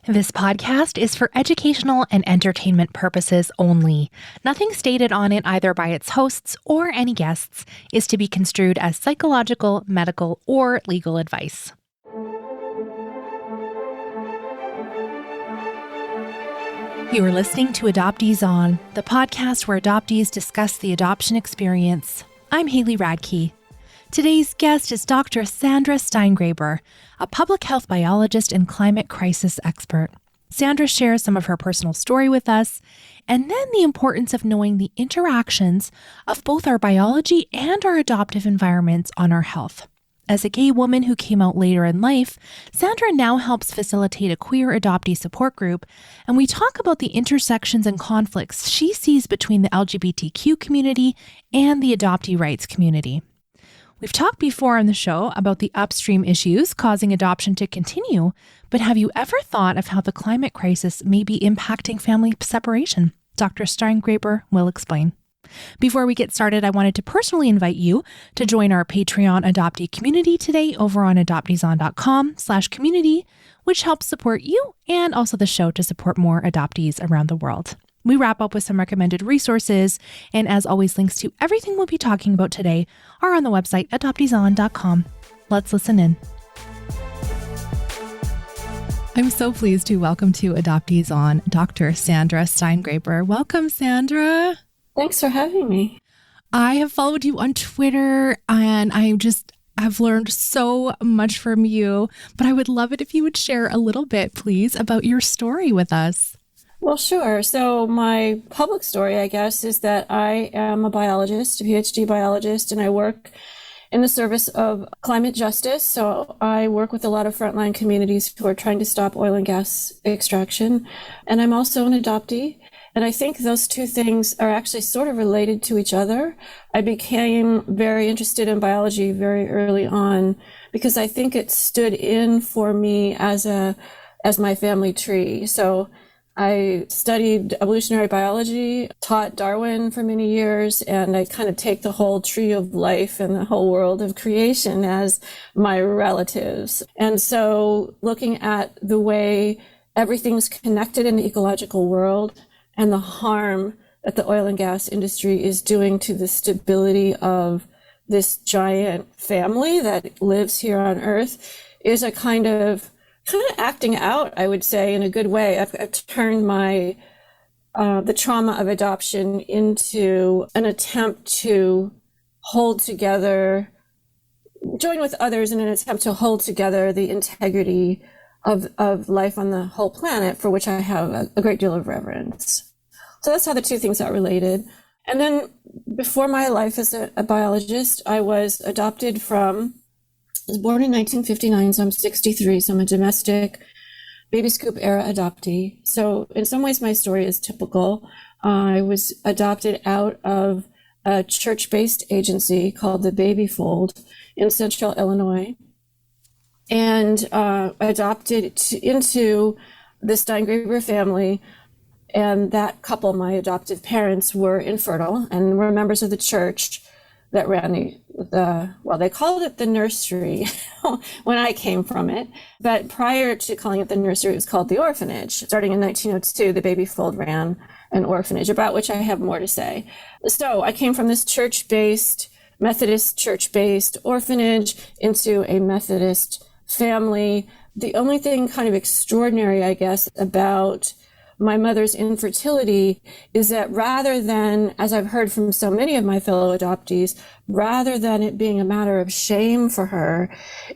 This podcast is for educational and entertainment purposes only. Nothing stated on it, either by its hosts or any guests, is to be construed as psychological, medical, or legal advice. You are listening to Adoptees On, the podcast where adoptees discuss the adoption experience. I'm Haley Radke. Today's guest is Dr. Sandra Steingraber, a public health biologist and climate crisis expert. Sandra shares some of her personal story with us, and then the importance of knowing the interactions of both our biology and our adoptive environments on our health. As a gay woman who came out later in life, Sandra now helps facilitate a queer adoptee support group, and we talk about the intersections and conflicts she sees between the LGBTQ community and the adoptee rights community. We've talked before on the show about the upstream issues causing adoption to continue, but have you ever thought of how the climate crisis may be impacting family separation? Dr. Steingraber will explain. Before we get started, I wanted to personally invite you to join our Patreon adoptee community today over on adopteeson.com/community, which helps support you and also the show to support more adoptees around the world. We wrap up with some recommended resources, and as always, links to everything we'll be talking about today are on the website adopteeson.com. Let's listen in. I'm so pleased to welcome to Adoptees On Dr. Sandra Steingraber. Welcome, Sandra. Thanks for having me. I have followed you on Twitter, and I've learned so much from you, but I would love it if you would share a little bit, please, about your story with us. Well, sure. So my public story, I guess, is that I am a biologist, a Ph.D. biologist, and I work in the service of climate justice. So I work with a lot of frontline communities who are trying to stop oil and gas extraction. And I'm also an adoptee. And I think those two things are actually sort of related to each other. I became very interested in biology very early on because I think it stood in for me as my family tree. So I studied evolutionary biology, taught Darwin for many years, and I kind of take the whole tree of life and the whole world of creation as my relatives. And so looking at the way everything's connected in the ecological world and the harm that the oil and gas industry is doing to the stability of this giant family that lives here on Earth is a kind of acting out, I would say, in a good way. I've turned the trauma of adoption into an attempt to join with others in an attempt to hold together the integrity of life on the whole planet, for which I have a great deal of reverence. So that's how the two things are related. And then before my life as a biologist, I was adopted I was born in 1959, so I'm 63, so I'm a domestic baby scoop era adoptee. So in some ways, my story is typical. I was adopted out of a church-based agency called the Baby Fold in Central Illinois, and adopted into the Steingraber family. And that couple, my adoptive parents, were infertile and were members of the church that ran they called it the nursery when I came from it. But prior to calling it the nursery, it was called the orphanage. Starting in 1902, the Baby Fold ran an orphanage, about which I have more to say. So I came from this Methodist church-based orphanage into a Methodist family. The only thing kind of extraordinary, I guess, about my mother's infertility is that rather than, as I've heard from so many of my fellow adoptees, rather than it being a matter of shame for her,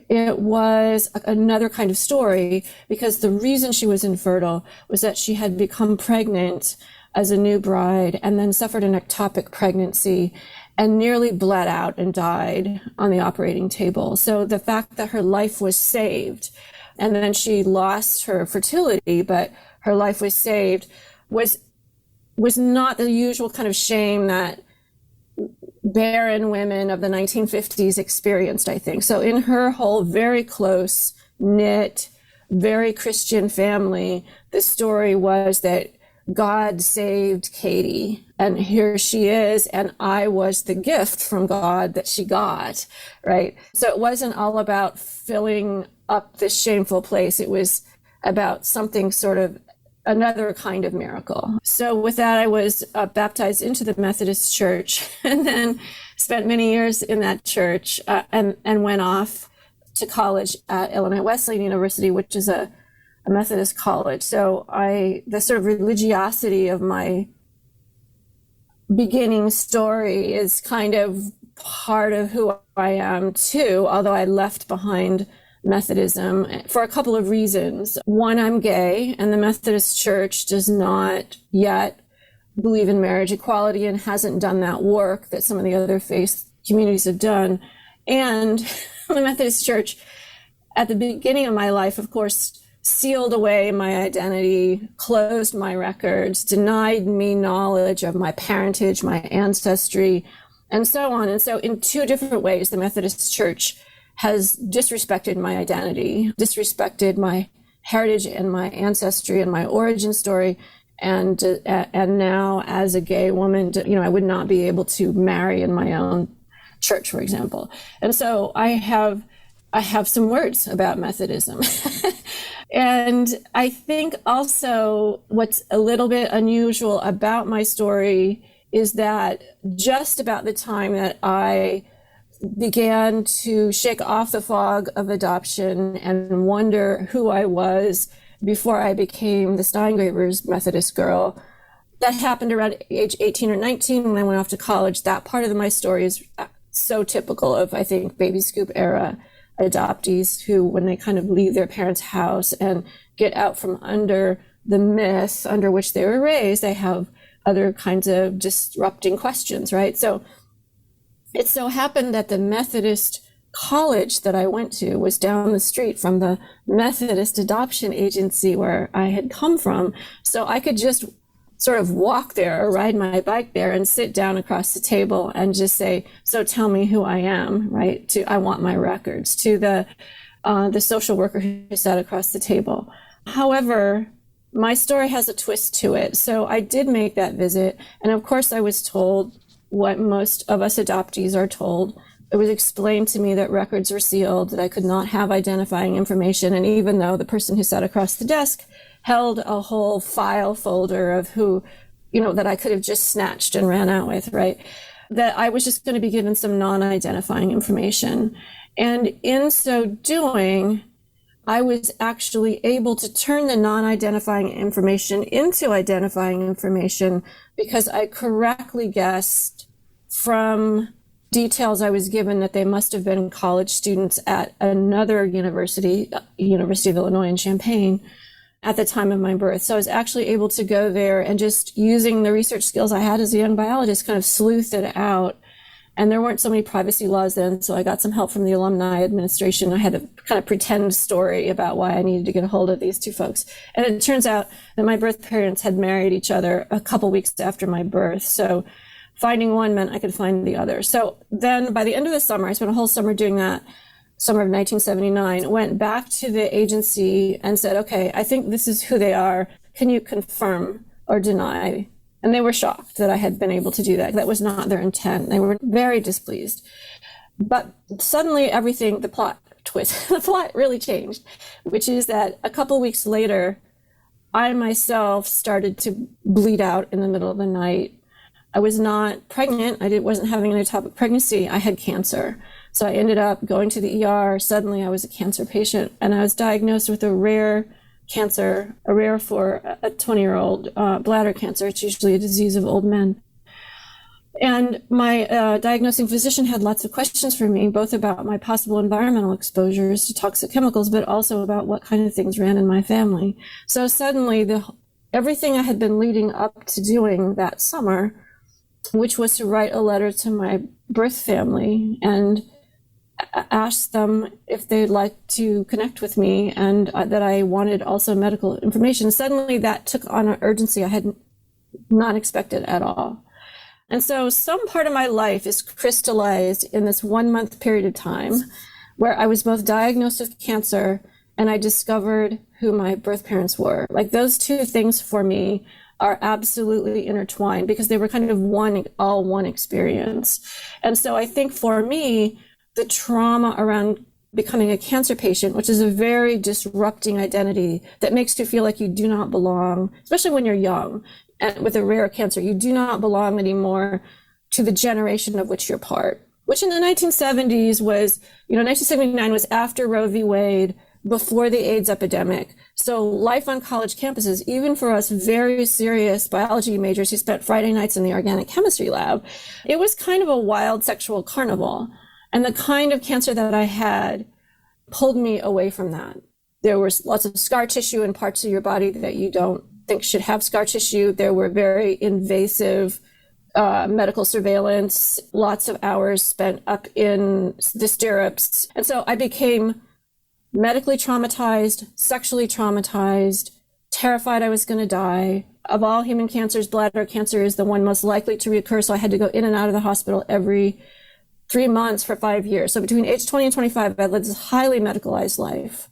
it was another kind of story, because the reason she was infertile was that she had become pregnant as a new bride and then suffered an ectopic pregnancy and nearly bled out and died on the operating table. So the fact that her life was saved, and then she lost her fertility, but her life was saved, was not the usual kind of shame that barren women of the 1950s experienced, I think. So in her whole very close knit, very Christian family, the story was that God saved Katie, and here she is, and I was the gift from God that she got, right? So it wasn't all about filling up this shameful place. It was about something sort of another kind of miracle. So with that, I was baptized into the Methodist Church and then spent many years in that church and went off to college at Illinois Wesleyan University, which is a Methodist college. So the sort of religiosity of my beginning story is kind of part of who I am too, although I left behind Methodism for a couple of reasons. One, I'm gay, and the Methodist Church does not yet believe in marriage equality and hasn't done that work that some of the other faith communities have done. And the Methodist Church, at the beginning of my life, of course, sealed away my identity, closed my records, denied me knowledge of my parentage, my ancestry, and so on. And so in two different ways, the Methodist Church has disrespected my identity, disrespected my heritage and my ancestry and my origin story. And now as a gay woman, I would not be able to marry in my own church, for example. And so I have some words about Methodism. And I think also what's a little bit unusual about my story is that just about the time that I began to shake off the fog of adoption and wonder who I was before I became the Steingraber's Methodist girl, that happened around age 18 or 19 when I went off to college. That part of my story is so typical of, I think, baby scoop era adoptees who, when they kind of leave their parents' house and get out from under the myth under which they were raised, they have other kinds of disrupting questions, right? So it so happened that the Methodist college that I went to was down the street from the Methodist adoption agency where I had come from. So I could just sort of walk there or ride my bike there and sit down across the table and just say, so tell me who I am, right? I want my records, to the social worker who sat across the table. However, my story has a twist to it. So I did make that visit. And of course I was told what most of us adoptees are told. It was explained to me that records were sealed, that I could not have identifying information. And even though the person who sat across the desk held a whole file folder of who, that I could have just snatched and ran out with, right? That I was just going to be given some non-identifying information. And in so doing, I was actually able to turn the non-identifying information into identifying information because I correctly guessed from details I was given that they must have been college students at another university, University of Illinois in Champaign, at the time of my birth. So I was actually able to go there and just using the research skills I had as a young biologist, kind of sleuth it out. And there weren't so many privacy laws then, so I got some help from the alumni administration. I had a kind of pretend story about why I needed to get a hold of these two folks. And it turns out that my birth parents had married each other a couple weeks after my birth. So finding one meant I could find the other. So then by the end of the summer, I spent a whole summer doing that, summer of 1979, went back to the agency and said, okay, I think this is who they are. Can you confirm or deny? And they were shocked that I had been able to do that. That was not their intent. They were very displeased. But suddenly the plot really changed, which is that a couple weeks later, I myself started to bleed out in the middle of the night. I was not pregnant. I wasn't having an ectopic pregnancy. I had cancer. So I ended up going to the ER. Suddenly I was a cancer patient and I was diagnosed with a rare cancer, rare for a 20-year-old bladder cancer. It's usually a disease of old men. And my diagnosing physician had lots of questions for me, both about my possible environmental exposures to toxic chemicals, but also about what kind of things ran in my family. So suddenly everything I had been leading up to doing that summer, which was to write a letter to my birth family and ask them if they'd like to connect with me and that I wanted also medical information. Suddenly that took on an urgency I had not expected at all. And so some part of my life is crystallized in this 1 month period of time where I was both diagnosed with cancer and I discovered who my birth parents were. Like those two things for me are absolutely intertwined because they were kind of one experience. And so I think for me, the trauma around becoming a cancer patient, which is a very disrupting identity that makes you feel like you do not belong, especially when you're young and with a rare cancer. You do not belong anymore to the generation of which you're part, which in the 1970s was, 1979 was after Roe v. Wade, before the AIDS epidemic. So life on college campuses, even for us very serious biology majors who spent Friday nights in the organic chemistry lab, it was kind of a wild sexual carnival. And the kind of cancer that I had pulled me away from that. There was lots of scar tissue in parts of your body that you don't think should have scar tissue. There were very invasive medical surveillance, lots of hours spent up in the stirrups. And so I became medically traumatized, sexually traumatized, terrified I was going to die. Of all human cancers, bladder cancer is the one most likely to reoccur. So I had to go in and out of the hospital every 3 months for 5 years. So between age 20 and 25, I led this highly medicalized life.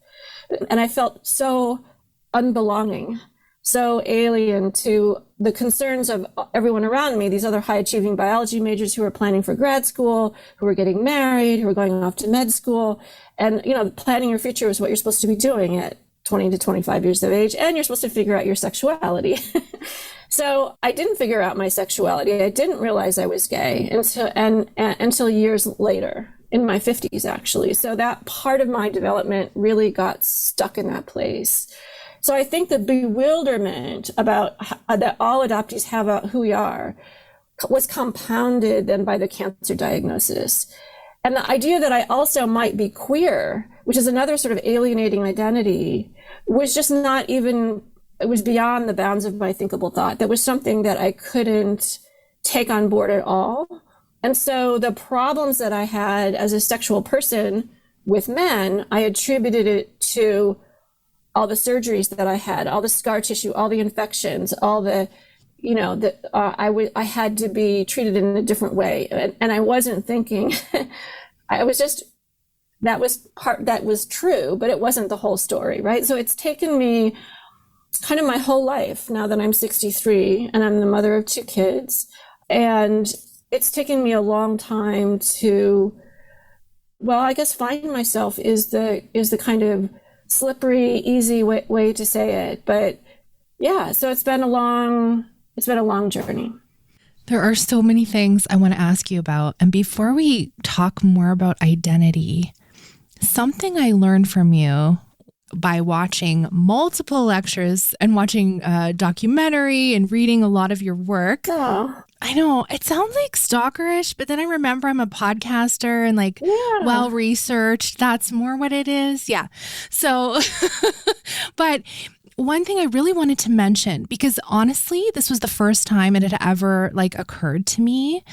And I felt so unbelonging, so alien to the concerns of everyone around me, these other high achieving biology majors who were planning for grad school, who were getting married, who were going off to med school. And, planning your future is what you're supposed to be doing at 20 to 25 years of age. And you're supposed to figure out your sexuality. So I didn't figure out my sexuality. I didn't realize I was gay until years later, in my 50s, actually. So that part of my development really got stuck in that place. So I think the bewilderment about that all adoptees have about who we are was compounded then by the cancer diagnosis. And the idea that I also might be queer, which is another sort of alienating identity, was just not even, it was beyond the bounds of my thinkable thought. That was something that I couldn't take on board at all. And so the problems that I had as a sexual person with men, I attributed it to all the surgeries that I had, all the scar tissue, all the infections, all the, I had to be treated in a different way. And I wasn't thinking, I was just, that was true, but it wasn't the whole story, right? So it's taken me kind of my whole life now that I'm 63 and I'm the mother of 2 kids. And it's taken me a long time to, well, I guess find myself is the kind of slippery, easy way to say it. But yeah, so it's been a long journey. There are so many things I want to ask you about. And before we talk more about identity, something I learned from you by watching multiple lectures and watching a documentary and reading a lot of your work. Oh. I know it sounds like stalkerish, but then I remember I'm a podcaster and well-researched. That's more what it is. Yeah. So, but one thing I really wanted to mention, because honestly, this was the first time it had ever occurred to me.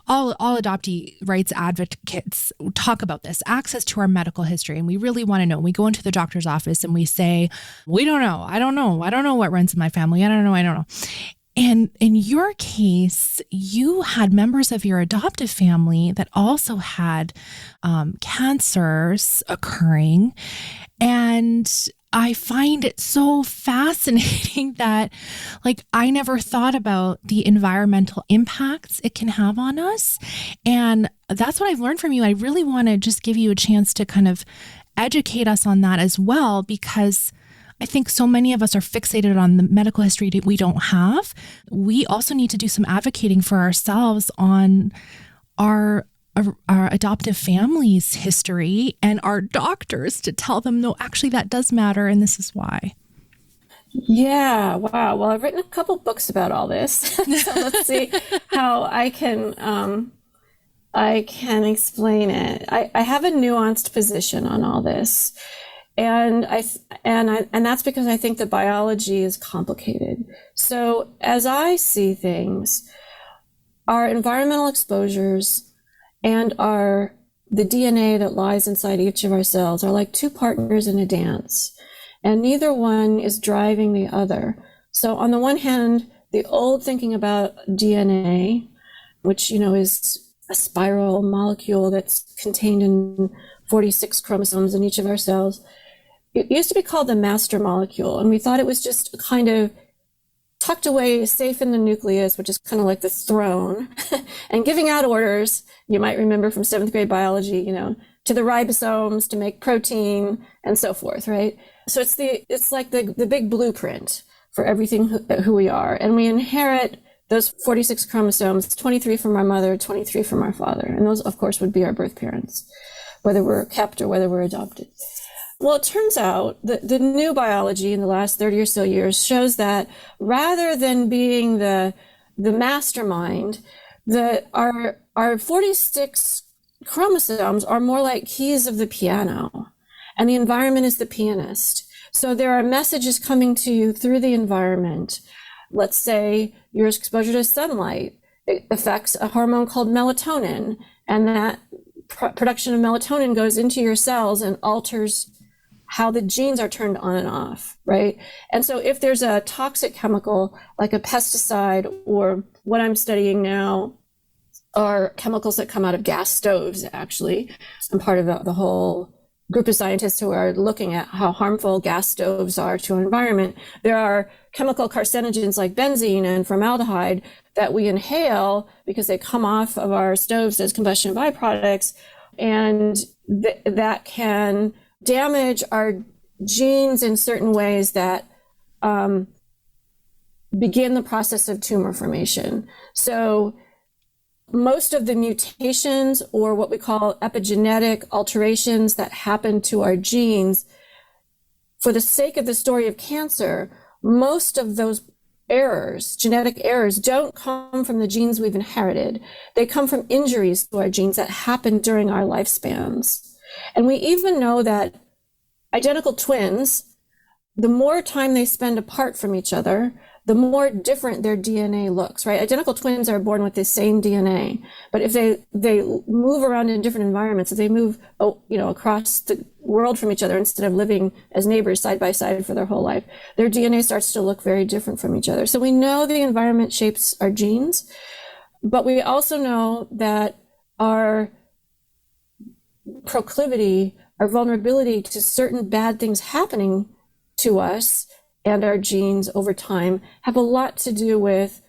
All adoptee rights advocates talk about this, access to our medical history. And we really want to know. We go into the doctor's office and we say, we don't know. I don't know what runs in my family. I don't know. And in your case, you had members of your adoptive family that also had cancers occurring. And I find it so fascinating that I never thought about the environmental impacts it can have on us. And that's what I've learned from you. I really want to just give you a chance to kind of educate us on that as well, because I think so many of us are fixated on the medical history that we don't have. We also need to do some advocating for ourselves on our adoptive family's history and our doctors to tell them, no, actually that does matter. And this is why. Yeah. Wow. Well, I've written a couple books about all this. So let's see how I can explain it. I have a nuanced position on all this. And that's because I think the biology is complicated. So as I see things, our environmental exposures and the DNA that lies inside each of our cells are like 2 partners in a dance, and neither one is driving the other. So on the one hand, the old thinking about DNA, which, is a spiral molecule that's contained in 46 chromosomes in each of our cells, it used to be called the master molecule. And we thought it was just kind of tucked away safe in the nucleus, which is kind of like the throne, and giving out orders, you might remember from 7th grade biology, to the ribosomes to make protein and so forth, right? So it's like the big blueprint for everything who we are. And we inherit those 46 chromosomes, 23 from our mother, 23 from our father. And those, of course, would be our birth parents, whether we're kept or whether we're adopted. Well, it turns out that the new biology in the last 30 or so years shows that rather than being the mastermind, our 46 chromosomes are more like keys of the piano, and the environment is the pianist. So there are messages coming to you through the environment. Let's say your exposure to sunlight, it affects a hormone called melatonin, and that production of melatonin goes into your cells and alters how the genes are turned on and off, right? And so if there's a toxic chemical like a pesticide, or what I'm studying now are chemicals that come out of gas stoves, actually. I'm part of the whole group of scientists who are looking at how harmful gas stoves are to our environment. There are chemical carcinogens like benzene and formaldehyde that we inhale because they come off of our stoves as combustion byproducts, and that can damage our genes in certain ways that begin the process of tumor formation. So most of the mutations, or what we call epigenetic alterations that happen to our genes, for the sake of the story of cancer, most of those errors, genetic errors, don't come from the genes we've inherited. They come from injuries to our genes that happen during our lifespans. And we even know that identical twins, the more time they spend apart from each other, the more different their DNA looks, right? Identical twins are born with the same DNA, but if they move around in different environments, if they move, across the world from each other instead of living as neighbors side by side for their whole life, their DNA starts to look very different from each other. So we know the environment shapes our genes, but we also know that our proclivity, our vulnerability to certain bad things happening to us and our genes over time have a lot to do with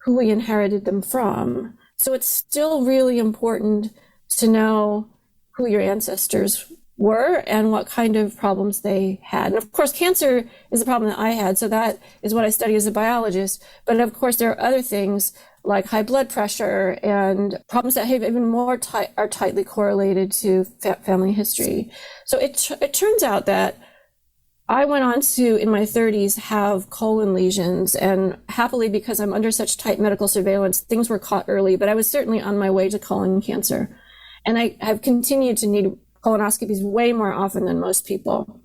who we inherited them from. So it's still really important to know who your ancestors were and what kind of problems they had. And of course, cancer is a problem that I had, so that is what I study as a biologist. But of course, there are other things like high blood pressure and problems that have even more are tightly correlated to family history. So it turns out that I went on to, in my 30s, have colon lesions, and happily, because I'm under such tight medical surveillance, things were caught early, but I was certainly on my way to colon cancer. And I have continued to need colonoscopies way more often than most people.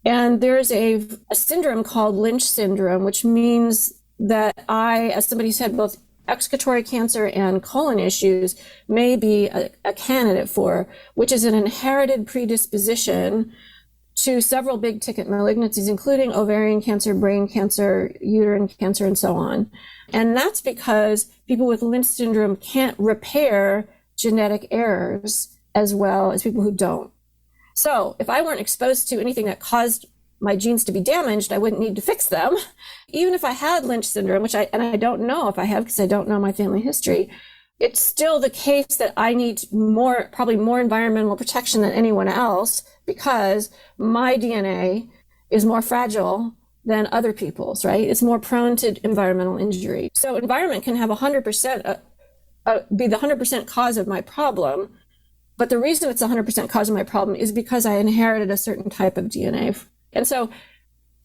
And there's a syndrome called Lynch syndrome, which means that I, as somebody who's had both excretory cancer and colon issues, may be a candidate for, which is an inherited predisposition to several big ticket malignancies, including ovarian cancer, brain cancer, uterine cancer, and so on. And that's because people with Lynch syndrome can't repair genetic errors as well as people who don't. So if I weren't exposed to anything that caused my genes to be damaged, I wouldn't need to fix them. Even if I had Lynch syndrome, which I don't know if I have because I don't know my family history, it's still the case that I need probably more environmental protection than anyone else, because my DNA is more fragile than other people's, right? It's more prone to environmental injury. So environment can have 100%, be the 100% cause of my problem. But the reason it's 100% cause of my problem is because I inherited a certain type of DNA. And so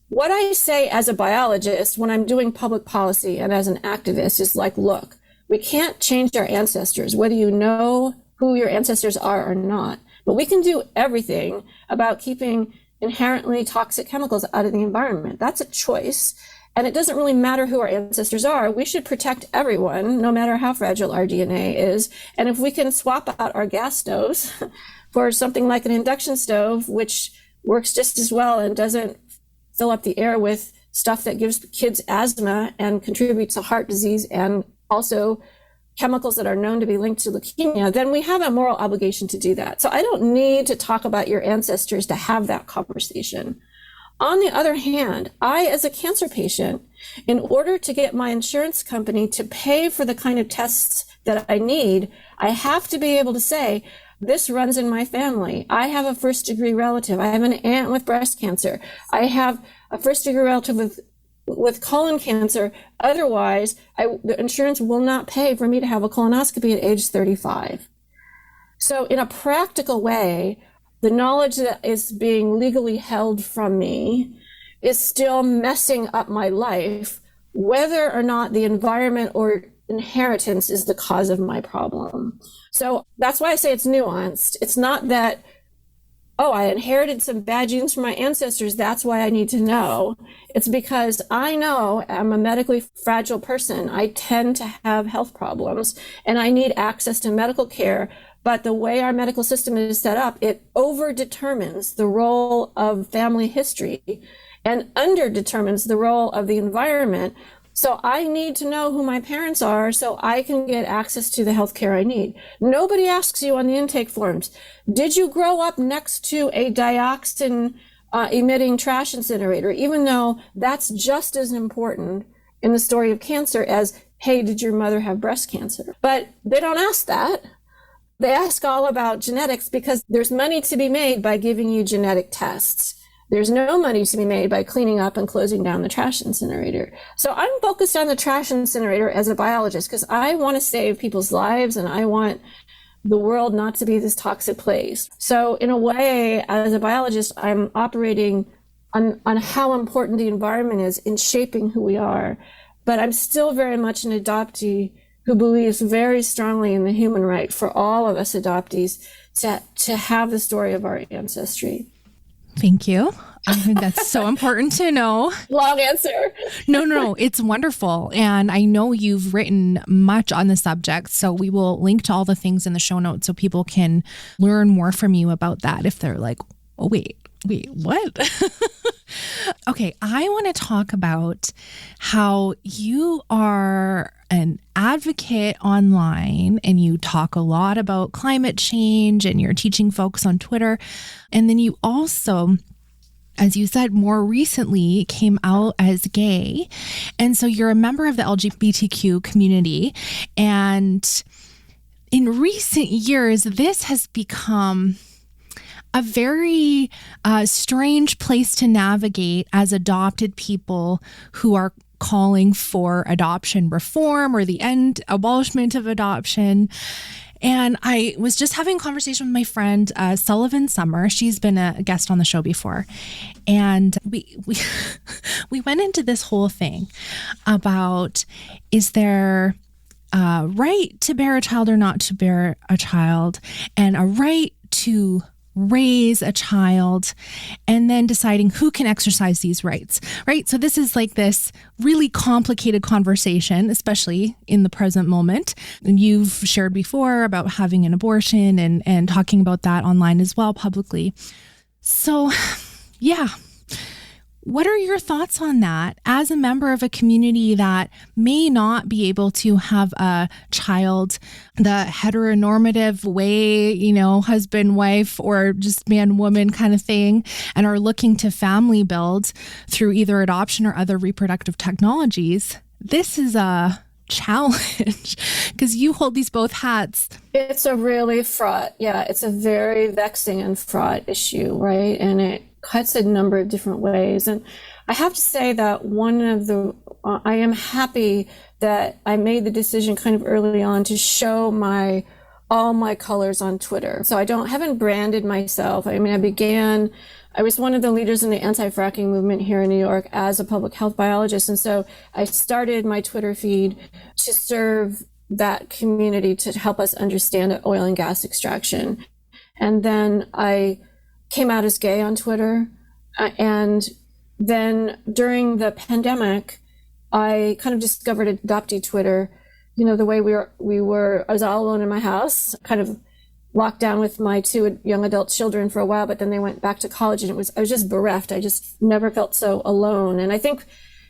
what I say as a biologist when I'm doing public policy and as an activist is like, look, we can't change our ancestors, whether you know who your ancestors are or not. But we can do everything about keeping inherently toxic chemicals out of the environment. That's a choice. And it doesn't really matter who our ancestors are. We should protect everyone, no matter how fragile our DNA is. And if we can swap out our gas stoves for something like an induction stove, which works just as well and doesn't fill up the air with stuff that gives kids asthma and contributes to heart disease and also chemicals that are known to be linked to leukemia, then we have a moral obligation to do that. So I don't need to talk about your ancestors to have that conversation. On the other hand, I, as a cancer patient, in order to get my insurance company to pay for the kind of tests that I need, I have to be able to say, this runs in my family. I have a first degree relative. I have an aunt with breast cancer. I have a first degree relative with colon cancer. Otherwise, the insurance will not pay for me to have a colonoscopy at age 35. So in a practical way, the knowledge that is being legally held from me is still messing up my life, whether or not the environment or inheritance is the cause of my problem. So that's why I say it's nuanced. It's not that, oh, I inherited some bad genes from my ancestors, that's why I need to know. It's because I know I'm a medically fragile person. I tend to have health problems and I need access to medical care. But the way our medical system is set up, it over-determines the role of family history and under-determines the role of the environment. So I need to know who my parents are so I can get access to the health care I need. Nobody asks you on the intake forms, did you grow up next to a dioxin emitting trash incinerator, even though that's just as important in the story of cancer as, hey, did your mother have breast cancer? But they don't ask that. They ask all about genetics because there's money to be made by giving you genetic tests. There's no money to be made by cleaning up and closing down the trash incinerator. So I'm focused on the trash incinerator as a biologist because I want to save people's lives and I want the world not to be this toxic place. So in a way, as a biologist, I'm operating on how important the environment is in shaping who we are. But I'm still very much an adoptee who believes very strongly in the human right for all of us adoptees to have the story of our ancestry. Thank you. I think that's so important to know. Long answer. No. It's wonderful. And I know you've written much on the subject. So we will link to all the things in the show notes so people can learn more from you about that if they're like, oh, wait, what? Okay, I want to talk about how you are an advocate online and you talk a lot about climate change and you're teaching folks on Twitter. And then you also, as you said, more recently came out as gay. And so you're a member of the LGBTQ community. And in recent years, this has become a very strange place to navigate as adopted people who are calling for adoption reform or the abolishment of adoption. And I was just having a conversation with my friend, Sullivan Summer. She's been a guest on the show before. And we went into this whole thing about, is there a right to bear a child or not to bear a child, and a right to raise a child, and then deciding who can exercise these rights, right? So this is like this really complicated conversation, especially in the present moment. And you've shared before about having an abortion and talking about that online as well, publicly. So yeah. What are your thoughts on that as a member of a community that may not be able to have a child the heteronormative way, husband, wife, or just man, woman kind of thing, and are looking to family build through either adoption or other reproductive technologies? This is a challenge because you hold these both hats. It's a really fraught, it's a very vexing and fraught issue, right? And it cuts a number of different ways. And I have to say that I am happy that I made the decision kind of early on to show all my colors on Twitter. So I haven't branded myself. I mean, I was one of the leaders in the anti-fracking movement here in New York as a public health biologist. And so I started my Twitter feed to serve that community to help us understand oil and gas extraction. And then I came out as gay on Twitter. And then during the pandemic, I kind of discovered Adoptee Twitter, the way I was all alone in my house, kind of locked down with my 2 young adult children for a while, but then they went back to college and I was just bereft. I just never felt so alone. And I think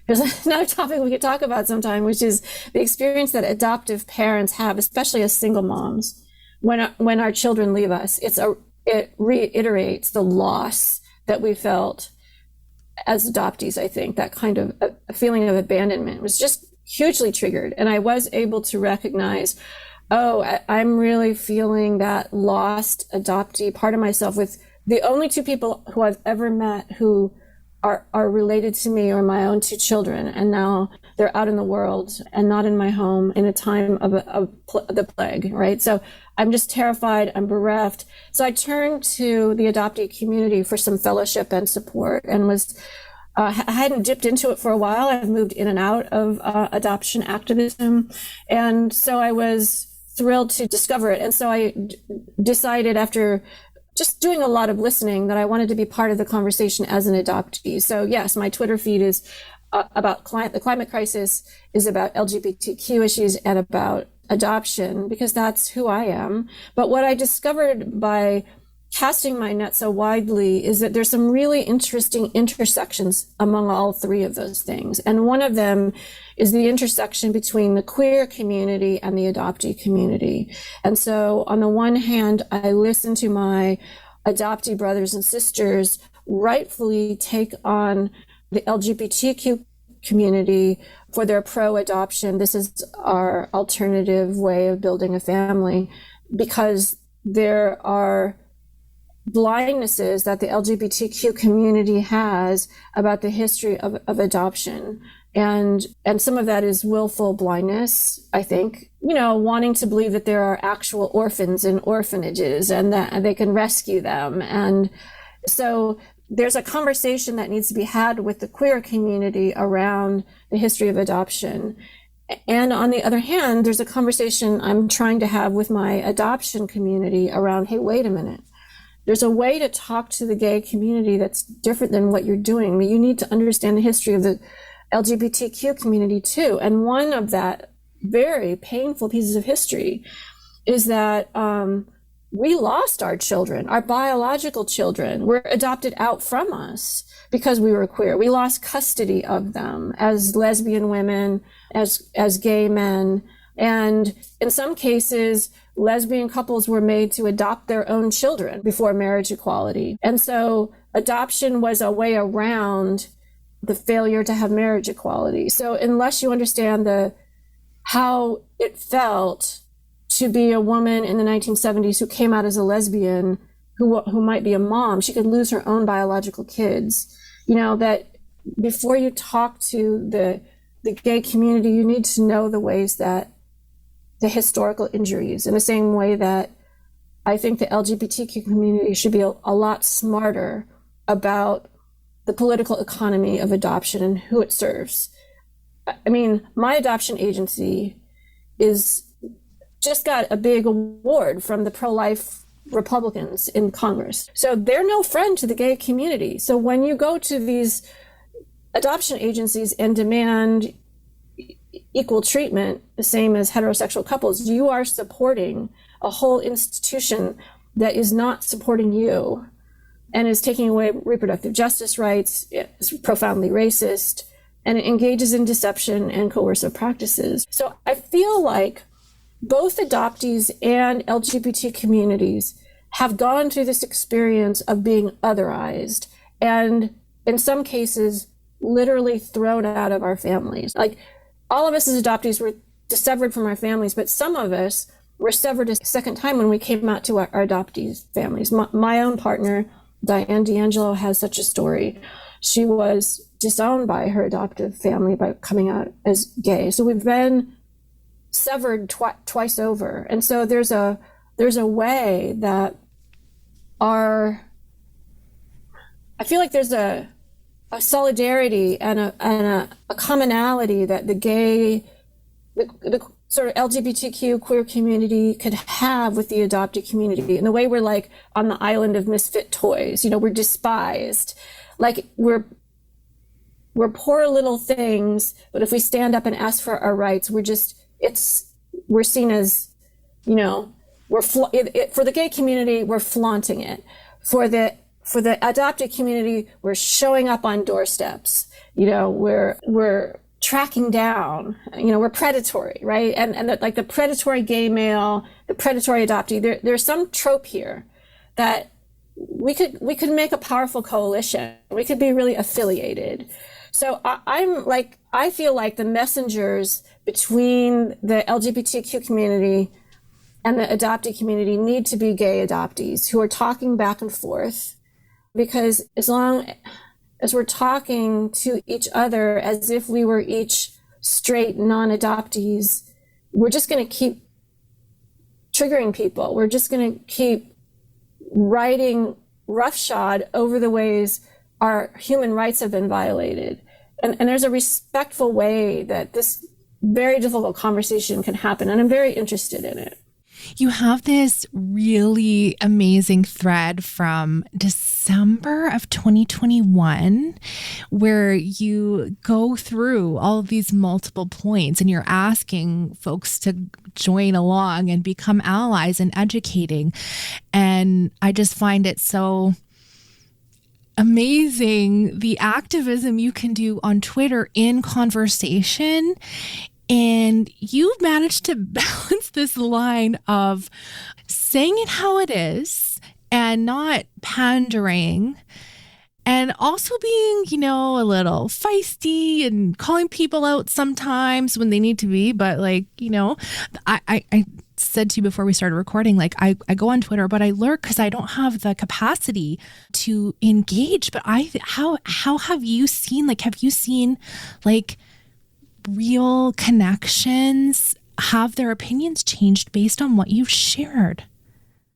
there's another topic we could talk about sometime, which is the experience that adoptive parents have, especially as single moms, when our children leave us. It reiterates the loss that we felt as adoptees, I think that kind of a feeling of abandonment was just hugely triggered. And I was able to recognize, I'm really feeling that lost adoptee part of myself with the only two people who I've ever met who are related to me are my own two children. And now they're out in the world and not in my home in a time of the plague, right? So I'm just terrified, I'm bereft. So I turned to the adoptee community for some fellowship and support, and I hadn't dipped into it for a while. I've moved in and out of adoption activism. And so I was thrilled to discover it. And so I decided, after just doing a lot of listening, that I wanted to be part of the conversation as an adoptee. So yes, my Twitter feed is about the climate crisis, is about LGBTQ issues and about adoption, because that's who I am. But what I discovered by casting my net so widely is that there's some really interesting intersections among all three of those things. And one of them is the intersection between the queer community and the adoptee community. And so on the one hand, I listen to my adoptee brothers and sisters rightfully take on the LGBTQ community for their pro-adoption. This is our alternative way of building a family, because there are blindnesses that the LGBTQ community has about the history of adoption. And some of that is willful blindness, I think, wanting to believe that there are actual orphans in orphanages and that they can rescue them. And so there's a conversation that needs to be had with the queer community around the history of adoption. And on the other hand, there's a conversation I'm trying to have with my adoption community around, hey, wait a minute. There's a way to talk to the gay community that's different than what you're doing. I mean, you need to understand the history of the LGBTQ community too. And one of that very painful pieces of history is that we lost our children, our biological children were adopted out from us because we were queer. We lost custody of them as lesbian women, as gay men. And in some cases, lesbian couples were made to adopt their own children before marriage equality. And so adoption was a way around the failure to have marriage equality. So unless you understand how it felt to be a woman in the 1970s who came out as a lesbian, who might be a mom, she could lose her own biological kids, that before you talk to the gay community, you need to know the ways that the historical injuries, in the same way that I think the LGBTQ community should be a lot smarter about the political economy of adoption and who it serves. I mean, my adoption agency just got a big award from the pro-life Republicans in Congress. So they're no friend to the gay community. So when you go to these adoption agencies and demand equal treatment, the same as heterosexual couples, you are supporting a whole institution that is not supporting you and is taking away reproductive justice rights, is profoundly racist, and it engages in deception and coercive practices. So I feel like both adoptees and LGBT communities have gone through this experience of being otherized, and in some cases, literally thrown out of our families. Like, all of us as adoptees were dissevered from our families, but some of us were severed a second time when we came out to our adoptee families. My own partner, Diane D'Angelo, has such a story. She was disowned by her adoptive family by coming out as gay. So we've been severed twice over. And so there's a way that I feel like there's a solidarity and a commonality that the sort of LGBTQ queer community could have with the adopted community, in the way we're like on the island of misfit toys. We're despised, like we're poor little things, but if we stand up and ask for our rights, we're seen as, for the gay community, we're flaunting it. For the adopted community, we're showing up on doorsteps. We're tracking down. We're predatory, right? And the predatory gay male, the predatory adoptee. There's some trope here that we could make a powerful coalition. We could be really affiliated. So I feel like the messengers between the LGBTQ community and the adoptee community need to be gay adoptees who are talking back and forth, because as long as we're talking to each other as if we were each straight non-adoptees, we're just going to keep triggering people. We're just going to keep riding roughshod over the ways our human rights have been violated. And there's a respectful way that this very difficult conversation can happen. And I'm very interested in it. You have this really amazing thread from December of 2021 where you go through all of these multiple points and you're asking folks to join along and become allies and educating. And I just find it so amazing the activism you can do on Twitter in conversation. And you've managed to balance this line of saying it how it is and not pandering, and also being, a little feisty and calling people out sometimes when they need to be. But I said to you before we started recording, I go on Twitter, but I lurk because I don't have the capacity to engage. But how have you seen, real connections? Have their opinions changed based on what you've shared?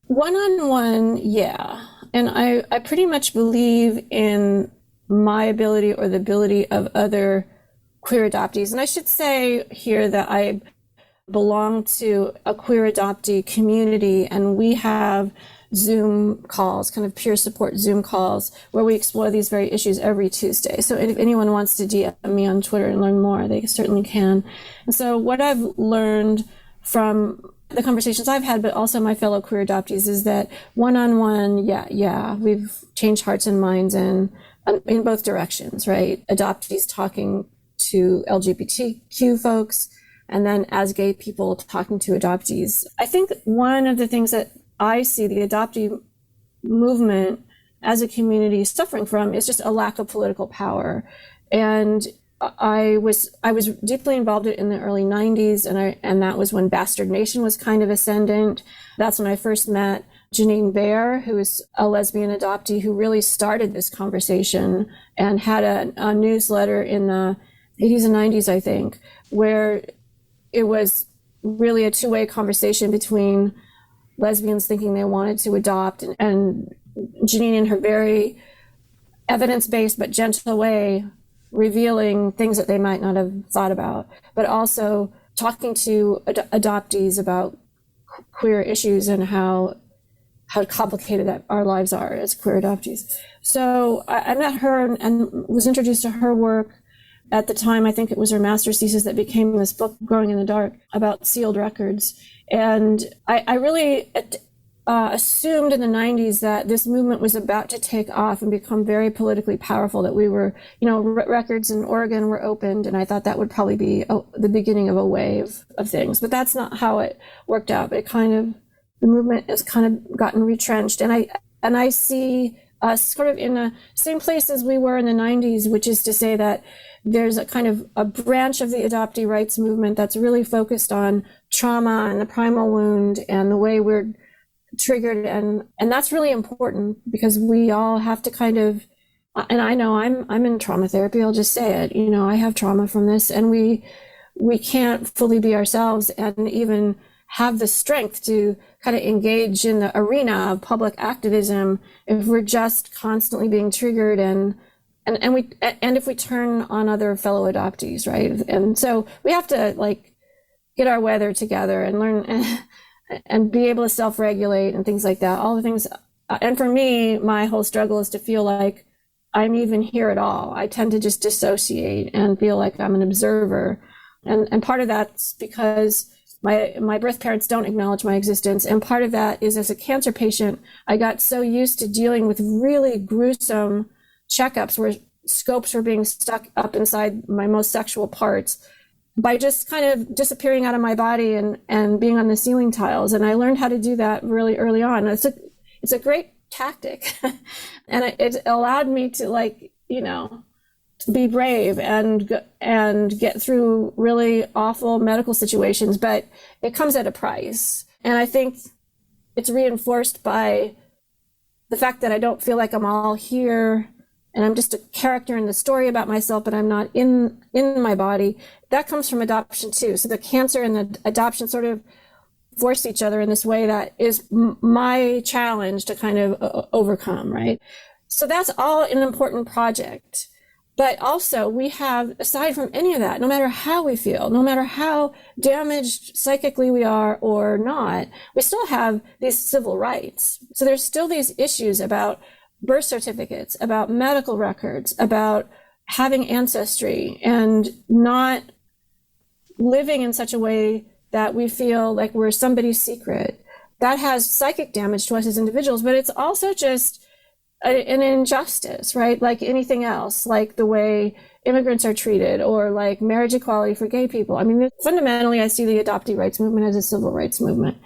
One-on-one, yeah. And I pretty much believe in my ability or the ability of other queer adoptees. And I should say here that I belong to a queer adoptee community, and we have Zoom calls, kind of peer support Zoom calls, where we explore these very issues every Tuesday. So if anyone wants to DM me on Twitter and learn more, they certainly can. And so what I've learned from the conversations I've had, but also my fellow queer adoptees, is that one-on-one, we've changed hearts and minds in both directions, right? Adoptees talking to LGBTQ folks, and then as gay people talking to adoptees. I think one of the things that I see the adoptee movement as a community suffering from is just a lack of political power. And I was deeply involved in the early 90s, and that was when Bastard Nation was kind of ascendant. That's when I first met Janine Baer, who is a lesbian adoptee who really started this conversation and had a newsletter in the 80s and 90s, I think, where it was really a two-way conversation between lesbians thinking they wanted to adopt, and Janine, in her very evidence-based but gentle way, revealing things that they might not have thought about, but also talking to adoptees about queer issues and how complicated that our lives are as queer adoptees. So I met her and was introduced to her work. At the time, I think it was her master's thesis that became this book, Growing in the Dark, about sealed records. And I really assumed in the 90s that this movement was about to take off and become very politically powerful, that we were, records in Oregon were opened, and I thought that would probably be the beginning of a wave of things. But that's not how it worked out. But the movement has kind of gotten retrenched. And I see us sort of in the same place as we were in the 90s, which is to say that there's a kind of a branch of the adoptee rights movement that's really focused on trauma and the primal wound and the way we're triggered. And that's really important, because we all have to kind of, and I know I'm in trauma therapy, I'll just say it, I have trauma from this, and we can't fully be ourselves and even have the strength to kind of engage in the arena of public activism if we're just constantly being triggered and if we turn on other fellow adoptees, right? And so we have to get our weather together and learn and be able to self-regulate and things like that. All the things. And for me, my whole struggle is to feel like I'm even here at all. I tend to just dissociate and feel like I'm an observer. And part of that's because my birth parents don't acknowledge my existence. And part of that is, as a cancer patient, I got so used to dealing with really gruesome checkups where scopes were being stuck up inside my most sexual parts by just kind of disappearing out of my body and being on the ceiling tiles. And I learned how to do that really early on. It's a great tactic. And it allowed me to be brave and get through really awful medical situations, but it comes at a price. And I think it's reinforced by the fact that I don't feel like I'm all here and I'm just a character in the story about myself, but I'm not in my body. That comes from adoption too. So the cancer and the adoption sort of force each other in this way that is my challenge to kind of overcome, right? So that's all an important project. But also we have, aside from any of that, no matter how we feel, no matter how damaged psychically we are or not, we still have these civil rights. So there's still these issues about birth certificates, about medical records, about having ancestry and not living in such a way that we feel like we're somebody's secret. That has psychic damage to us as individuals, but it's also just an injustice, right? Like anything else, like the way immigrants are treated or like marriage equality for gay people. I mean, fundamentally, I see the adoptee rights movement as a civil rights movement.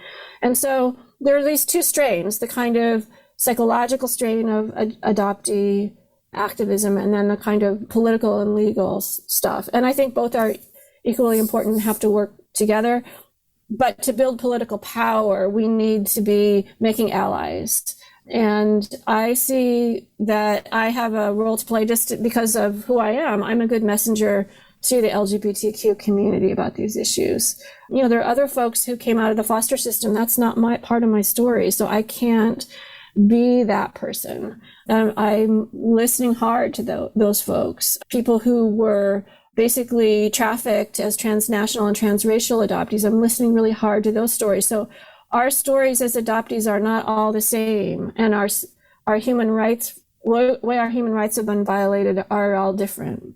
And so there are these two strains, the kind of psychological strain of adoptee activism and then the kind of political and legal stuff. And I think both are equally important and have to work together. But to build political power, we need to be making allies. And I see that I have a role to play just because of who I am. I'm a good messenger to the LGBTQ community about these issues. There are other folks who came out of the foster system. That's not part of my story. So I can't be that person. I'm listening hard to those folks, people who were basically trafficked as transnational and transracial adoptees. I'm listening really hard to those stories. So our stories as adoptees are not all the same, and our human rights, way our human rights have been violated, are all different.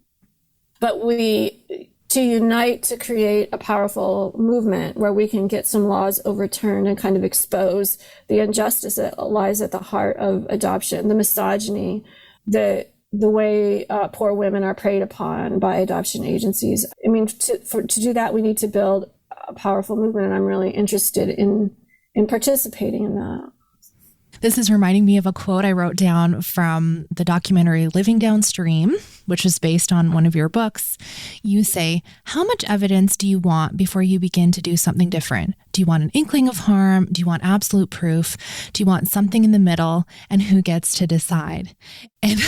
But to unite to create a powerful movement where we can get some laws overturned and kind of expose the injustice that lies at the heart of adoption, the misogyny, the way poor women are preyed upon by adoption agencies. I mean, to do that, we need to build a powerful movement, and I'm really interested in participating in that. This is reminding me of a quote I wrote down from the documentary Living Downstream, which is based on one of your books. You say, how much evidence do you want before you begin to do something different? Do you want an inkling of harm? Do you want absolute proof? Do you want something in the middle? And who gets to decide? And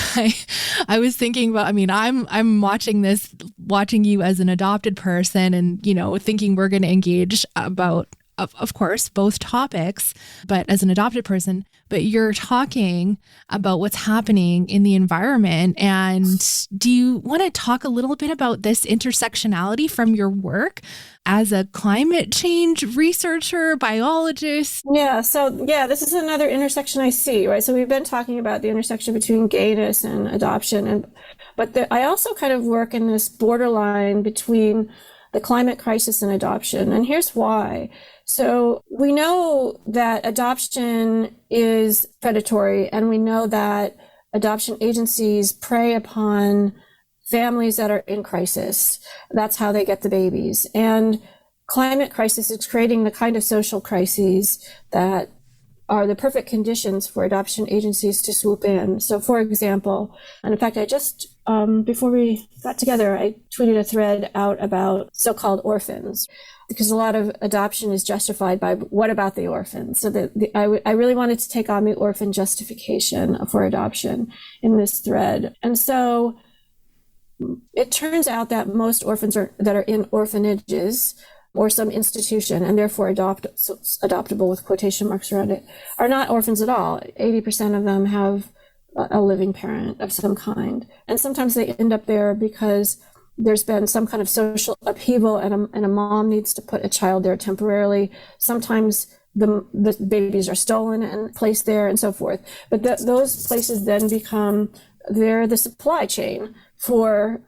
I was thinking about, I'm watching you as an adopted person and, thinking we're going to engage about, of course, both topics, but as an adopted person, but you're talking about what's happening in the environment. And do you want to talk a little bit about this intersectionality from your work as a climate change researcher, biologist? So this is another intersection I see, right? So we've been talking about the intersection between gayness and adoption, but I also kind of work in this borderline between the climate crisis and adoption. And here's why. So we know that adoption is predatory, and we know that adoption agencies prey upon families that are in crisis. That's how they get the babies. And climate crisis is creating the kind of social crises that are the perfect conditions for adoption agencies to swoop in. So for example, and in fact, I just, before we got together, I tweeted a thread out about so-called orphans, because a lot of adoption is justified by what about the orphans? So I really wanted to take on the orphan justification for adoption in this thread. And so it turns out that most orphans that are in orphanages or some institution and therefore adoptable with quotation marks around it are not orphans at all. 80% of them have a living parent of some kind. And sometimes they end up there because there's been some kind of social upheaval and a mom needs to put a child there temporarily. Sometimes the babies are stolen and placed there and so forth. But those places then they're the supply chain for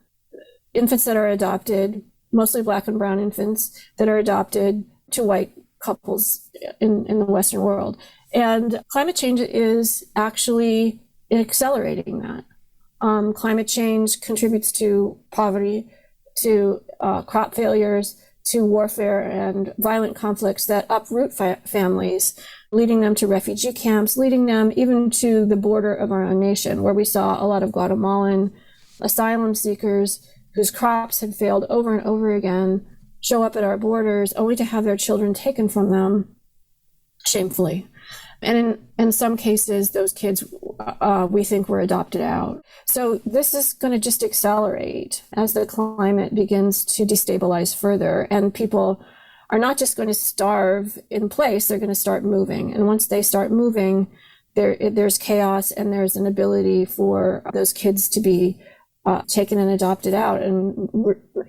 infants that are adopted, mostly Black and brown infants that are adopted to white couples in the Western world. And climate change is actually accelerating that. Climate change contributes to poverty, to crop failures, to warfare and violent conflicts that uproot families. leading them to refugee camps, leading them even to the border of our own nation, where we saw a lot of Guatemalan asylum seekers whose crops had failed over and over again show up at our borders only to have their children taken from them shamefully. And in some cases, those kids, we think, were adopted out. So this is going to just accelerate as the climate begins to destabilize further. And people are not just going to starve in place, they're going to start moving. And once they start moving, there's chaos, and there's an ability for those kids to be taken and adopted out and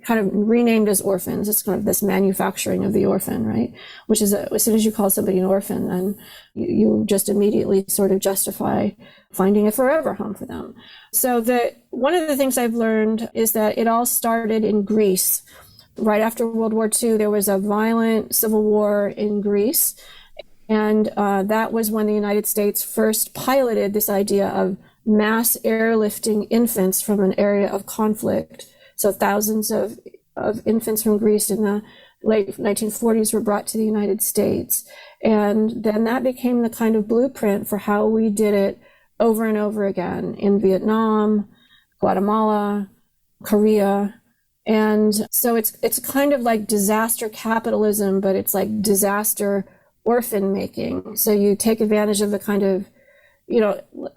kind of renamed as orphans. It's kind of this manufacturing of the orphan, right? Which is, as soon as you call somebody an orphan, then you just immediately sort of justify finding a forever home for them. So one of the things I've learned is that it all started in Greece. Right after World War II, there was a violent civil war in Greece. And that was when the United States first piloted this idea of mass airlifting infants from an area of conflict. So thousands of infants from Greece in the late 1940s were brought to the United States. And then that became the kind of blueprint for how we did it over and over again in Vietnam, Guatemala, Korea. And so it's kind of like disaster capitalism, but it's like disaster orphan making. So you take advantage of the kind of,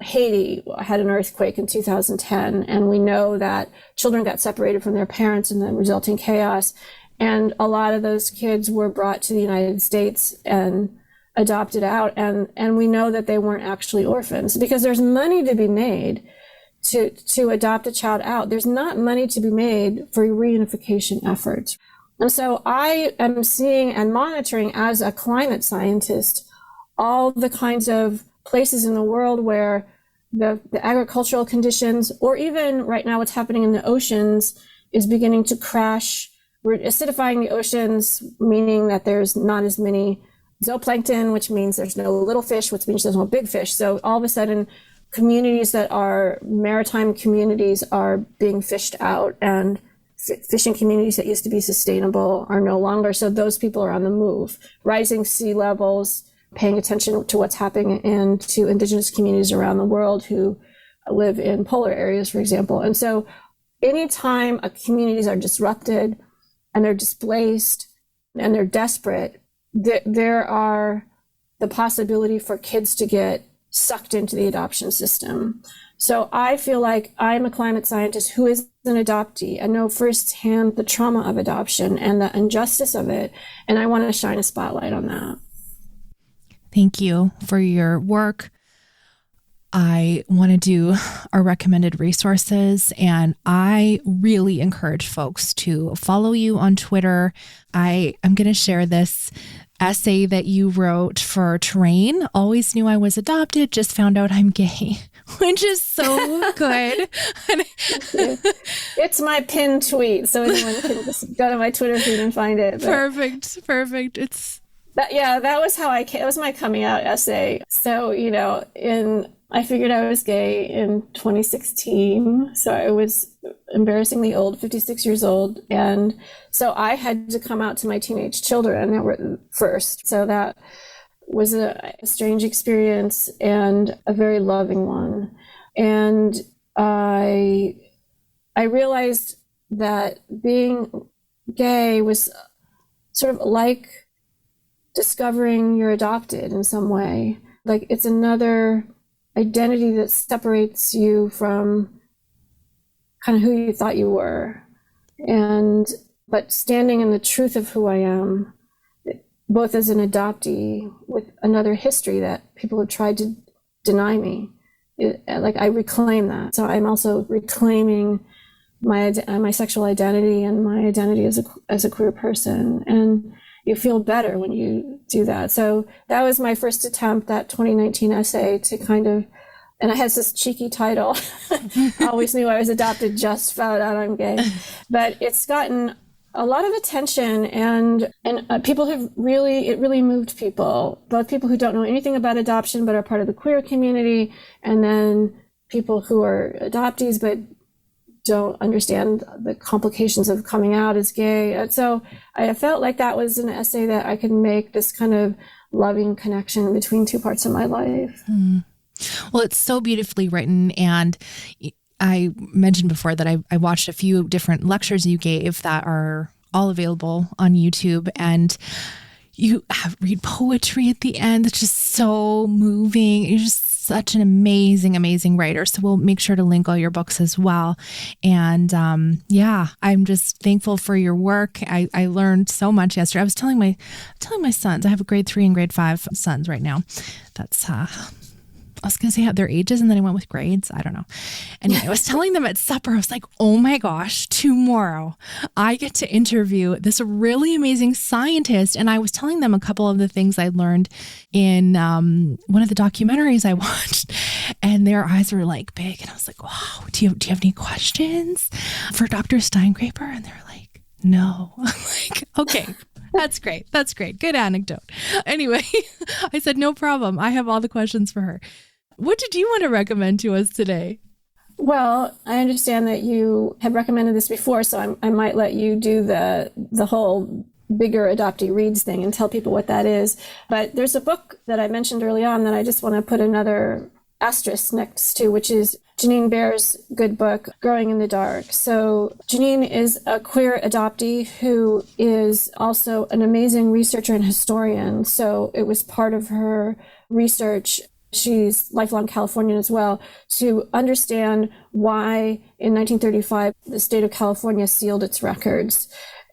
Haiti had an earthquake in 2010, and we know that children got separated from their parents in the resulting chaos. And a lot of those kids were brought to the United States and adopted out. And we know that they weren't actually orphans, because there's money to be made to adopt a child out. There's not money to be made for reunification efforts. And so I am seeing and monitoring, as a climate scientist, all the kinds of places in the world where the agricultural conditions, or even right now what's happening in the oceans, is beginning to crash. We're acidifying the oceans, meaning that there's not as many zooplankton, which means there's no little fish, which means there's no big fish. So all of a sudden, communities that are maritime communities are being fished out, and fishing communities that used to be sustainable are no longer. So those people are on the move. Rising sea levels, paying attention to what's happening to indigenous communities around the world who live in polar areas, for example. And so anytime communities are disrupted and they're displaced and they're desperate, there are the possibility for kids to get sucked into the adoption system. So I feel like I'm a climate scientist who is an adoptee. I know firsthand the trauma of adoption and the injustice of it, and I want to shine a spotlight on that. Thank you for your work. I want to do our recommended resources, and I really encourage folks to follow you on Twitter. I am going to share this essay that you wrote for Terrain. Always knew I was adopted, just found out I'm gay, which is so good. It's my pinned tweet, so anyone can just go to my Twitter feed and find it. But Perfect. that was how it was my coming out essay. So, I figured I was gay in 2016. So I was embarrassingly old, 56 years old. And so I had to come out to my teenage children that were first. So that was a strange experience and a very loving one. And I realized that being gay was sort of like discovering you're adopted in some way. Like it's another identity that separates you from kind of who you thought you were. But standing in the truth of who I am, both as an adoptee with another history that people have tried to deny me, I reclaim that. So I'm also reclaiming my sexual identity and my identity as a queer person. And you feel better when you do that. So that was my first attempt, that 2019 essay, to kind of, and it has this cheeky title, Always Knew I Was Adopted, Just Found Out I'm Gay. But it's gotten a lot of attention, and people have it really moved people, both people who don't know anything about adoption but are part of the queer community, and then people who are adoptees but don't understand the complications of coming out as gay. And so I felt like that was an essay that I could make this kind of loving connection between two parts of my life. Well, it's so beautifully written. And I mentioned before that I watched a few different lectures you gave that are all available on YouTube. And you read poetry at the end. It's just so moving. You're just such an amazing, amazing writer. So we'll make sure to link all your books as well. And I'm just thankful for your work. I learned so much yesterday. I was telling my sons, I have a grade 3 and grade 5 sons right now. That's I was going to say their ages, and then I went with grades. I don't know. Anyway, I was telling them at supper, I was like, oh my gosh, tomorrow I get to interview this really amazing scientist. And I was telling them a couple of the things I learned in one of the documentaries I watched, and their eyes were like big. And I was like, wow, do you have any questions for Dr. Steingraber? And they're like, no. I'm like, okay. That's great. That's great. Good anecdote. Anyway, I said, no problem. I have all the questions for her. What did you want to recommend to us today? Well, I understand that you have recommended this before, so I might let you do the whole bigger adoptee reads thing and tell people what that is. But there's a book that I mentioned early on that I just want to put another asterisk next to, which is Janine Bear's good book, Growing in the Dark. So Janine is a queer adoptee who is also an amazing researcher and historian. So it was part of her research. She's lifelong Californian as well, to understand why in 1935 the state of California sealed its records.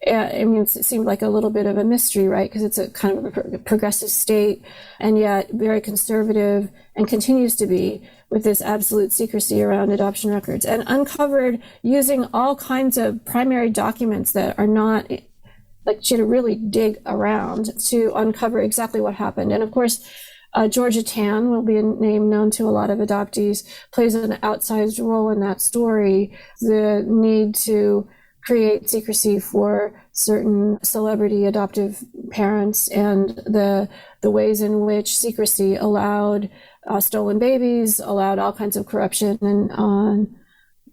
I mean, it seemed like a little bit of a mystery, right? Because it's a kind of a progressive state, and yet very conservative, and continues to be, with this absolute secrecy around adoption records, and uncovered using all kinds of primary documents that are not, like, she had to really dig around to uncover exactly what happened. And of course, Georgia Tan will be a name known to a lot of adoptees, plays an outsized role in that story. The need to create secrecy for certain celebrity adoptive parents, and the ways in which secrecy allowed stolen babies, allowed all kinds of corruption and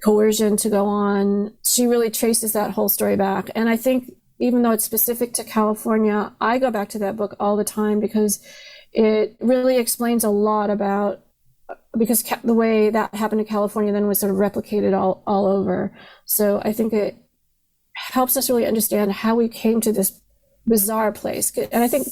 coercion to go on. She really traces that whole story back. And I think even though it's specific to California, I go back to that book all the time because it really explains a lot about, because the way that happened in California then was sort of replicated all over. So I think it helps us really understand how we came to this bizarre place. And I think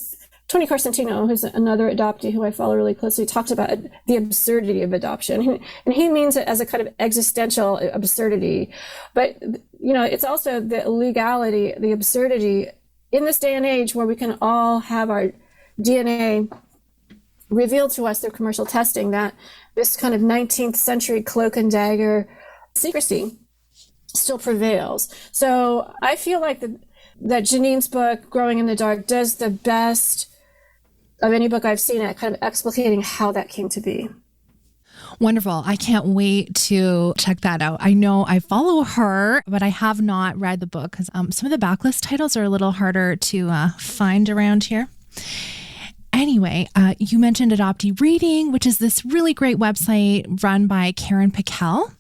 Tony Carcentino, who's another adoptee who I follow really closely, talks about the absurdity of adoption. And he means it as a kind of existential absurdity. But, you know, it's also the illegality, the absurdity in this day and age where we can all have our DNA revealed to us through commercial testing, that this kind of 19th century cloak and dagger secrecy still prevails. So I feel like that Janine's book, Growing in the Dark, does the best of any book I've seen at kind of explicating how that came to be. Wonderful. I can't wait to check that out. I know I follow her, but I have not read the book because some of the backlist titles are a little harder to find around here. Anyway, you mentioned Adoptee Reading, which is this really great website run by Karen Pickell.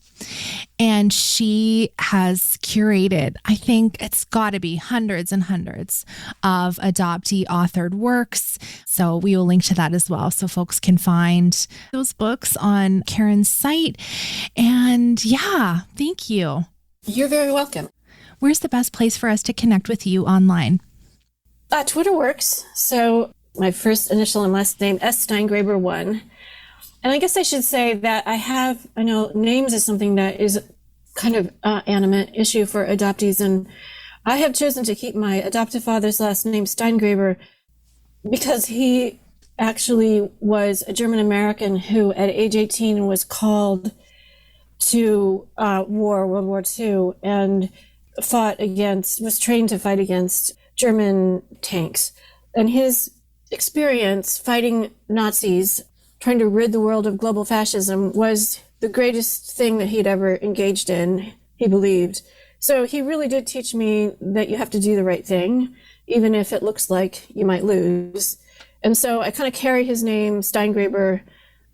And she has curated, I think it's got to be hundreds and hundreds of adoptee authored works. So we will link to that as well, so folks can find those books on Karen's site. And yeah, thank you. You're very welcome. Where's the best place for us to connect with you online? Twitter works. So my first initial and last name, S. Steingraber 1. And I guess I should say that I know names is something that is kind of animate issue for adoptees. And I have chosen to keep my adoptive father's last name, Steingraber, because he actually was a German American who at age 18 was called to World War II, and was trained to fight against German tanks. And his experience fighting Nazis, trying to rid the world of global fascism, was the greatest thing that he'd ever engaged in, he believed. So he really did teach me that you have to do the right thing, even if it looks like you might lose. And so I kind of carry his name, Steingraber,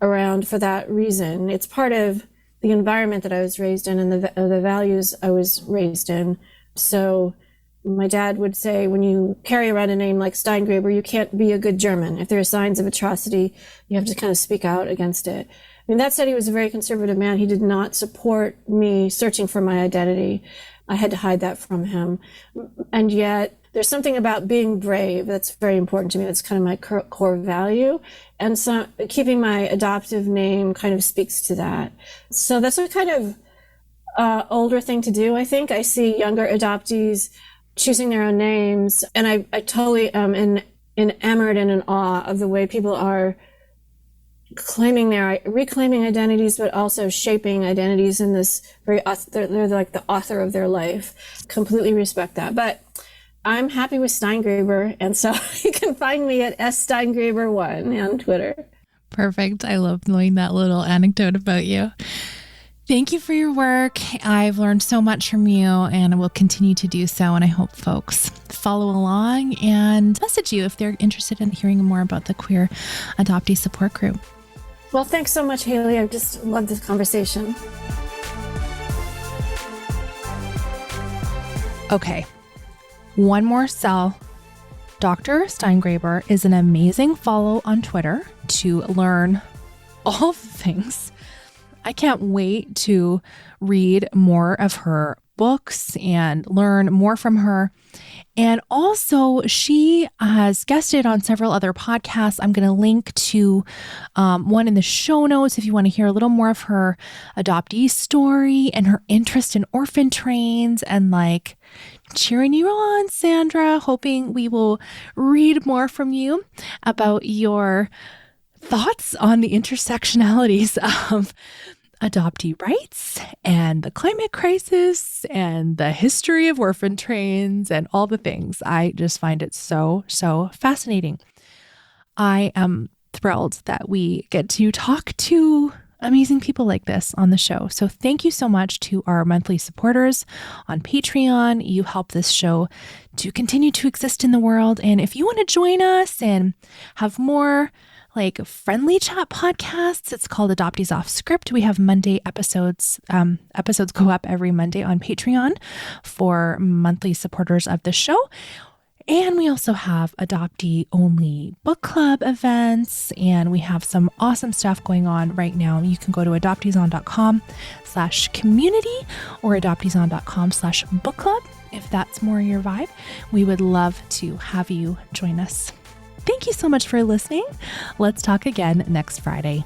around for that reason. It's part of the environment that I was raised in and the values I was raised in. So My dad would say, when you carry around a name like Steingraber, you can't be a good German. If there are signs of atrocity, you have to kind of speak out against it. I mean, that said, he was a very conservative man. He did not support me searching for my identity. I had to hide that from him. And yet, there's something about being brave that's very important to me. That's kind of my core value. And so keeping my adoptive name kind of speaks to that. So that's a kind of older thing to do, I think. I see younger adoptees choosing their own names, and I totally am enamored and in awe of the way people are reclaiming identities, but also shaping identities in this they're like the author of their life. Completely respect that. But I'm happy with Steingraber, and so you can find me at ssteingraber1 on Twitter. Perfect. I love knowing that little anecdote about you. Thank you for your work. I've learned so much from you, and I will continue to do so. And I hope folks follow along and message you if they're interested in hearing more about the Queer Adoptee Support Group. Well, thanks so much, Haley. I just love this conversation. Okay, one more sell. Dr. Steingraber is an amazing follow on Twitter to learn all things. I can't wait to read more of her books and learn more from her. And also, she has guested on several other podcasts. I'm going to link to one in the show notes if you want to hear a little more of her adoptee story and her interest in orphan trains, and like cheering you on, Sandra, hoping we will read more from you about your thoughts on the intersectionalities of adoptee rights and the climate crisis and the history of orphan trains and all the things. I just find it so fascinating. I am thrilled that we get to talk to amazing people like this on the show. So thank you so much to our monthly supporters on Patreon. You help this show to continue to exist in the world. And if you want to join us and have more like friendly chat podcasts, it's called Adoptees Off Script. We have Monday episodes. Episodes go up every Monday on Patreon for monthly supporters of the show. And we also have adoptee only book club events, and we have some awesome stuff going on right now. You can go to adopteeson.com/community or adopteeson.com/book club if that's more your vibe. We would love to have you join us. Thank you so much for listening. Let's talk again next Friday.